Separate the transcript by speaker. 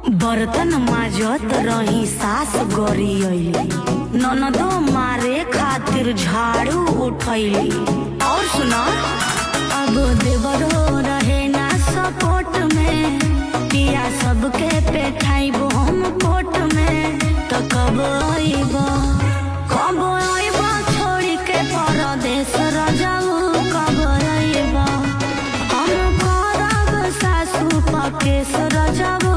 Speaker 1: बर्तन माजत रही सास गरी अइली, ननदो मारे खातिर झाड़ू उठैली। और सुना, अब देवरो रहे ना सपोर्ट में, पिया सबके पेठाइबो हम कोट में। तो कब आइबो छोड़ के परदेश रजाऊ, कब आइबो हम करब सासू पकेश रजाऊ।